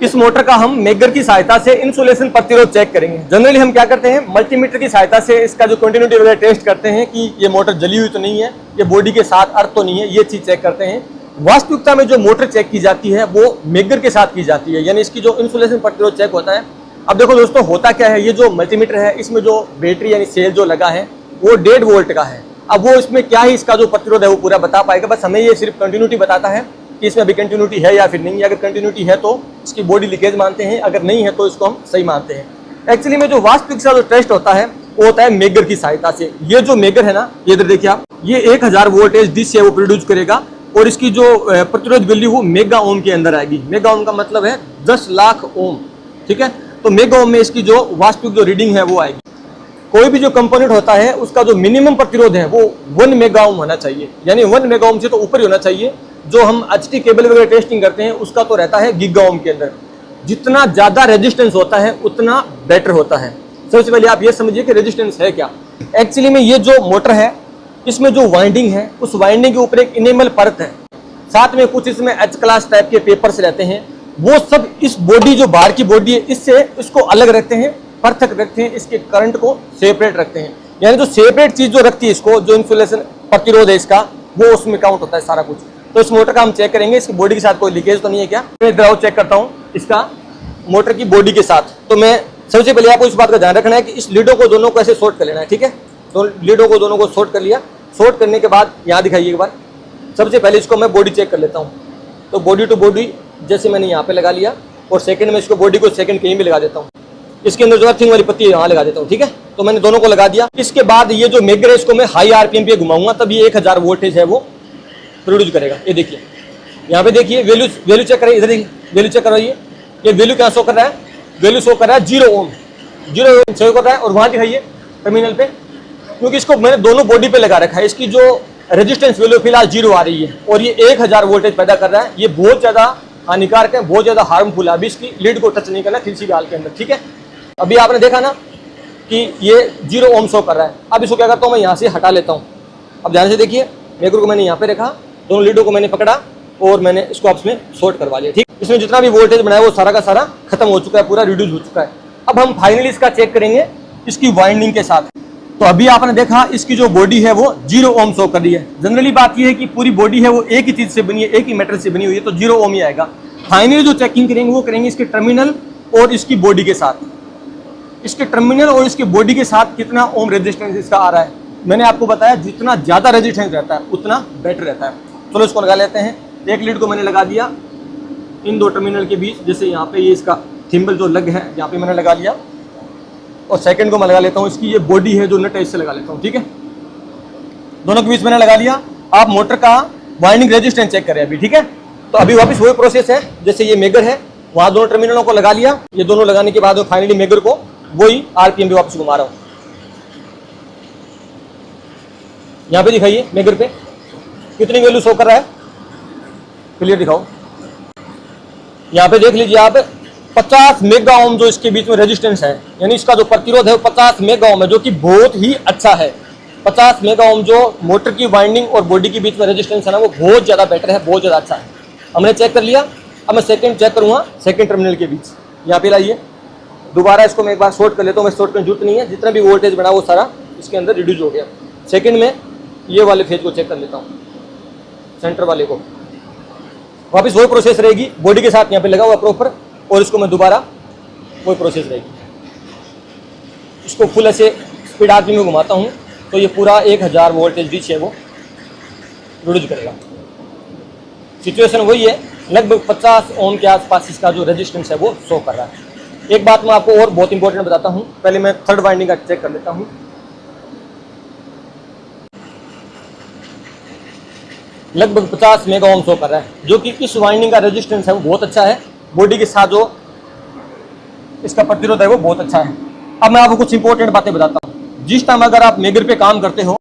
इस मोटर का हम मेगर की सहायता से इंसुलेशन प्रतिरोध चेक करेंगे। जनरली हम क्या करते हैं, मल्टीमीटर की सहायता से इसका जो कंटिन्यूटी वगैरह टेस्ट करते हैं कि ये मोटर जली हुई तो नहीं है, ये बॉडी के साथ अर्थ तो नहीं है, ये चीज चेक करते हैं। वास्तविकता में जो मोटर चेक की जाती है वो मेगर के साथ की जाती है, यानी इसकी जो इंसुलेशन प्रतिरोध चेक होता है। अब देखो दोस्तों, होता क्या है, ये जो मल्टीमीटर है इसमें जो बैटरी यानी सेल जो लगा है वो 1.5 वोल्ट का है। अब वो इसमें क्या ही इसका जो प्रतिरोध है वो पूरा बता पाएगा, बस हमें ये सिर्फ कंटिन्यूटी बताता है कि इसमें अभी कंटिन्यूटी है या फिर नहीं है। अगर कंटिन्यूटी है तो इसकी बॉडी लीकेज मानते हैं, अगर नहीं है तो इसको हम सही मानते हैं। एक्चुअली में जो वास्तविक सा जो टेस्ट होता है वो होता है मेगर की सहायता से। ये जो मेगर है ना, ये इधर देखिए आप, ये 1000 वोल्टेज डिश है वो प्रोड्यूस करेगा और इसकी जो प्रतिरोध वैल्यू वो मेगा ओम के अंदर आएगी। मेगा ओम का मतलब है 10 लाख ओम, ठीक है। तो मेगा ओम में इसकी जो वास्तविक जो रीडिंग है वो आएगी। कोई भी जो कंपोनेंट होता है उसका जो मिनिमम प्रतिरोध है वो 1 मेगा ओम होना चाहिए, यानी 1 मेगा ओम से तो ऊपर ही होना चाहिए। जो हम एचटी केबल वगैरह टेस्टिंग करते हैं उसका तो रहता है गीगा ओम के अंदर। जितना ज्यादा रेजिस्टेंस होता है उतना बेटर होता है। सबसे पहले आप ये समझिए कि रेजिस्टेंस है क्या। एक्चुअली में ये जो मोटर है इसमें जो वाइंडिंग है उस वाइंडिंग के ऊपर एक इनेमल परत है, साथ में कुछ इसमें एच क्लास टाइप के पेपर्स रहते हैं। वो सब इस बॉडी जो बाहर की बॉडी है इससे इसको अलग रखते हैं, पृथक रखते हैं, इसके करंट को सेपरेट रखते हैं। यानी जो सेपरेट चीज जो रखती है इसको, जो इंसुलेशन प्रतिरोध है इसका, वो उसमें काउंट होता है सारा कुछ। तो इस मोटर का हम चेक करेंगे इसकी बॉडी के साथ कोई लीकेज तो नहीं है क्या। मैं द्रव चेक करता हूँ इसका मोटर की बॉडी के साथ। तो मैं सबसे पहले आपको इस बात का ध्यान रखना है कि इस लीडों को दोनों को ऐसे शॉर्ट कर लेना है, ठीक है। तो लीडों को दोनों को शॉर्ट कर लिया। शॉर्ट करने के बाद यहाँ दिखाइए एक बार। सबसे पहले इसको मैं बॉडी चेक कर लेता हूँ। तो बॉडी टू बॉडी जैसे मैंने यहाँ पे लगा लिया और सेकंड में इसको बॉडी को सेकंड कहीं भी लगा देता हूँ। इसके अंदर जो अर्थिंग वाली पत्ती है यहाँ लगा देता हूँ, ठीक है। तो मैंने दोनों को लगा दिया। इसके बाद ये जो मेगर है इसको मैं हाई आरपीएम पे घुमाऊंगा, तब ये 1000 वोल्टेज है वो प्रोड्यूस करेगा। ये देखिए यहाँ पे देखिए वैल्यू चेक करिए, इधर देखिए वैल्यू चेक कराइए। ये वैल्यू क्या शो कर रहा है, वैल्यू शो कर रहा है 0 ओम, 0 ओम शो कर रहा है। और वहाँ दिखाइए टर्मिनल पे, क्योंकि इसको मैंने दोनों बॉडी पे लगा रखा है, इसकी जो रेजिस्टेंस वैल्यू फिलहाल 0 आ रही है और ये 1000 वोल्टेज पैदा कर रहा है। ये बहुत ज्यादा हानिकारक है, बहुत ज्यादा हार्मफुल है। अभी इसकी लीड को टच नहीं करना किसी भी हाल के अंदर, ठीक है। अभी आपने देखा ना कि ये 0 ओम शो कर रहा है। अब इसको क्या करता हूँ, मैं यहाँ से हटा लेता हूँ। अब ध्यान से देखिए, मेगर को मैंने यहाँ पे रखा, दोनों लीडों को मैंने पकड़ा और मैंने इसको आपस में शॉर्ट करवा लिया, ठीक। इसमें जितना भी वोल्टेज बनाया वो सारा का सारा खत्म हो चुका है, पूरा रिड्यूस हो चुका है। अब हम फाइनली इसका चेक करेंगे इसकी वाइंडिंग के साथ। तो अभी आपने देखा इसकी जो बॉडी है वो 0 ओम शो कर रही है। जनरली बात यह है कि पूरी बॉडी है वो एक ही चीज से बनी है, एक ही मेटल से बनी हुई है, तो 0 ओम ही आएगा। फाइनली जो चेकिंग करेंगे वो करेंगे इसके टर्मिनल और इसकी बॉडी के साथ। इसके टर्मिनल और इसकी बॉडी के साथ कितना ओम रेजिस्टेंस इसका आ रहा है। मैंने आपको बताया जितना ज्यादा रेजिस्टेंस रहता है उतना बेटर रहता है। चलो इसको लगा लेते हैं। एक लीड को मैंने लगा दिया इन दो टर्मिनल के बीच, जैसे यहाँ पे ये इसका थिम्बल जो लग है यहाँ पे मैंने लगा लिया। और सेकंड को मैं लगा लेता हूँ, इसकी ये बॉडी है जो नट है इससे लगा लेता हूँ, ठीक है। दोनों के बीच मैंने लगा लिया। आप मोटर का वाइंडिंग रेजिस्टेंस चेक करें अभी, ठीक है। तो अभी वापस वही प्रोसेस है, जैसे ये मेगर है वहाँ दोनों टर्मिनलों को लगा लिया। ये दोनों लगाने के बाद फाइनली मेगर को वही आरपीएम पे वापस घुमा रहा हूँ। यहाँ पे दिखाइए मेगर पे कितनी वैल्यू शो कर रहा है, क्लियर दिखाओ। यहाँ पे देख लीजिए आप 50 मेगा ओम जो इसके बीच में रेजिस्टेंस है, यानी इसका जो प्रतिरोध है वो 50 मेगा ओम है, जो कि बहुत ही अच्छा है। 50 मेगा ओम जो मोटर की वाइंडिंग और बॉडी के बीच में रेजिस्टेंस है ना, वो बहुत ज़्यादा बेटर है, बहुत ज़्यादा अच्छा है। हमने चेक कर लिया। अब मैं सेकंड चेक करूँगा सेकंड टर्मिनल के बीच। यहाँ पे लाइए, दोबारा इसको मैं एक बार शॉर्ट कर लेता हूँ। मैं शॉर्ट करने की जरूरत नहीं है, जितना भी वोल्टेज बना वो सारा इसके अंदर रिड्यूस हो गया। सेकंड में ये वाले फेज को चेक कर लेता हूँ, सेंटर वाले को। वापस वही प्रोसेस रहेगी, बॉडी के साथ यहाँ पे लगा हुआ प्रॉपर, और इसको मैं दोबारा वही प्रोसेस रहेगी। इसको फुल ऐसे स्पीड आरपीएम में घुमाता हूँ तो ये पूरा 1000 वोल्टेज रिच है वो रिड्यूस करेगा। सिचुएशन वही है, लगभग 50 ओम के आसपास इसका जो रेजिस्टेंस है वो शो कर रहा है। एक बात मैं आपको और बहुत इंपॉर्टेंट बताता हूँ, पहले मैं थर्ड वाइंडिंग का चेक कर लेता हूँ। लगभग 50 मेगा ओम शो कर रहा है, जो कि इस वाइंडिंग का रेजिस्टेंस है वो बहुत अच्छा है। बॉडी के साथ जो इसका प्रतिरोध है वो बहुत अच्छा है। अब मैं आपको कुछ इंपॉर्टेंट बातें बताता हूँ। जिस टाइम अगर आप मेगर पे काम करते हो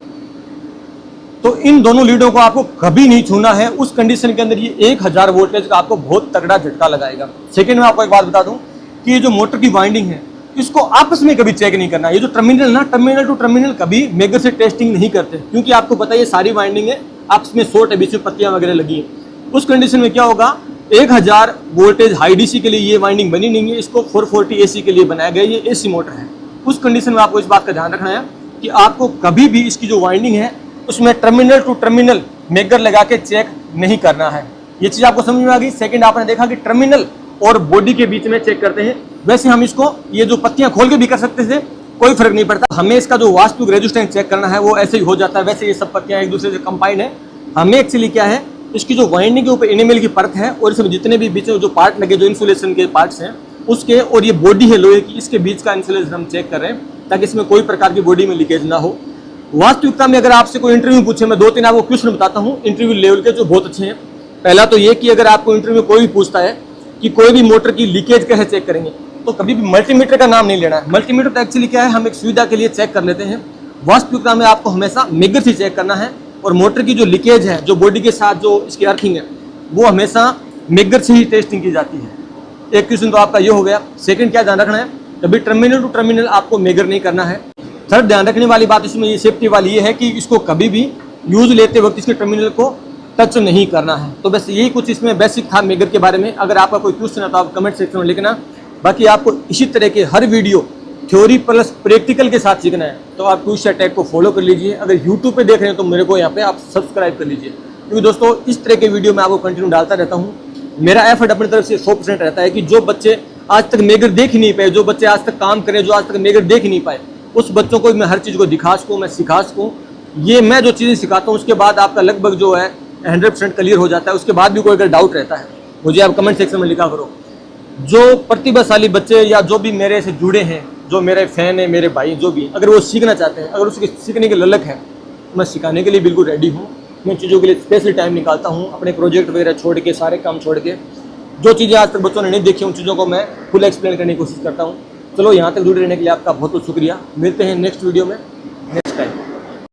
तो इन दोनों लीडों को आपको कभी नहीं छूना है। उस कंडीशन के अंदर ये 1000 वोल्टेज का आपको बहुत तगड़ा झटका लगाएगा। सेकेंड में आपको एक बात बता दूं कि ये जो मोटर की वाइंडिंग है इसको आपस में कभी चेक नहीं करना। ये जो टर्मिनल ना, टर्मिनल टू टर्मिनल कभी मेगर से टेस्टिंग नहीं करते, क्योंकि आपको पता है ये सारी वाइंडिंग है आपस में शॉर्ट है, बीच में पत्तियां वगैरह लगी है। उस कंडीशन में क्या होगा, 1000 वोल्टेज हाई डीसी के लिए ये वाइंडिंग बनी नहीं है, इसको 440 एसी के लिए बनाया गया। ये एसी मोटर है। उस कंडीशन में आपको इस बात का ध्यान रखना है कि आपको कभी भी इसकी जो वाइंडिंग है उसमें टर्मिनल टू टर्मिनल मेगर लगा के चेक नहीं करना है। ये चीज़ आपको समझ में आ गई। सेकंड, आपने देखा कि टर्मिनल और बॉडी के बीच में चेक करते हैं, वैसे हम इसको ये जो पत्तियां खोल के भी कर सकते थे, कोई फर्क नहीं पड़ता। हमें इसका जो वास्तविक रेजिस्टेंस चेक करना है वो ऐसे ही हो जाता है। वैसे ये सब पत्तियां एक दूसरे से कंबाइन है। हमें एक्चुअली क्या है, इसकी जो वाइंडिंग के ऊपर एनिमल की परत है और इसमें जितने भी बीच में जो पार्ट लगे, जो इंसुलेशन के पार्ट्स हैं उसके, और ये बॉडी है लोहे की, इसके बीच का इंसुलेशन हम चेक कर रहे हैं ताकि इसमें कोई प्रकार की बॉडी में लीकेज ना हो। वास्तविकता में अगर आपसे कोई इंटरव्यू पूछे, मैं 2-3 आपको क्वेश्चन बताता हूँ इंटरव्यू लेवल के जो बहुत अच्छे हैं। पहला तो ये कि अगर आपको इंटरव्यू में कोई भी पूछता है कि कोई भी मोटर की लीकेज कैसे चेक करेंगे, तो कभी भी मल्टीमीटर का नाम नहीं लेना है। मल्टीमीटर तो एक्चुअली क्या है, हम एक सुविधा के लिए चेक कर लेते हैं। वास्तविकता में आपको हमेशा मेगर से चेक करना है, और मोटर की जो लीकेज है, जो बॉडी के साथ जो इसकी अर्थिंग है, वो हमेशा मेगर से ही टेस्टिंग की जाती है। एक क्वेश्चन तो आपका ये हो गया। सेकंड, क्या ध्यान रखना है, कभी टर्मिनल टू टर्मिनल आपको मेगर नहीं करना है। थर्ड, ध्यान रखने वाली बात इसमें ये सेफ्टी वाली ये है कि इसको कभी भी यूज लेते वक्त इसके टर्मिनल को टच नहीं करना है। तो बस यही कुछ इसमें बेसिक था मेगर के बारे में। अगर आपका कोई क्वेश्चन है तो आप कमेंट सेक्शन में लिखना। बाकी आपको इसी तरह के हर वीडियो थ्योरी प्लस प्रैक्टिकल के साथ सीखना है तो आप ट्यूशन टैग को फॉलो कर लीजिए। अगर यूट्यूब पे देख रहे हैं तो मेरे को यहाँ पे आप सब्सक्राइब कर लीजिए, क्योंकि दोस्तों इस तरह के वीडियो मैं आपको कंटिन्यू डालता रहता हूँ। मेरा एफर्ट अपनी तरफ से 100% रहता है कि जो बच्चे आज तक मेगर देख ही नहीं पाए, जो बच्चे आज तक काम करें, जो आज तक मेगर देख ही नहीं पाए, उस बच्चों को मैं हर चीज़ को दिखा सकूँ, मैं सिखा सकूँ। ये मैं जो चीज़ें सिखाता हूँ उसके बाद आपका लगभग जो है 100% क्लियर हो जाता है। उसके बाद भी कोई अगर डाउट रहता है मुझे आप कमेंट सेक्शन में लिखा करो। जो प्रतिभाशाली बच्चे या जो भी मेरे से जुड़े हैं, जो मेरे फैन है, मेरे भाई जो भी, अगर वो सीखना चाहते हैं, अगर उसके सीखने की ललक है, मैं सिखाने के लिए बिल्कुल रेडी हूँ। मैं चीज़ों के लिए स्पेशल टाइम निकालता हूँ, अपने प्रोजेक्ट वगैरह छोड़ के, सारे काम छोड़ के, जो चीज़ें आज तक बच्चों ने नहीं देखी उन चीज़ों को मैं फुल एक्सप्लेन करने की कोशिश करता हूँ। चलो, यहाँ तक जुड़े रहने के लिए आपका बहुत बहुत शुक्रिया। मिलते हैं नेक्स्ट वीडियो में।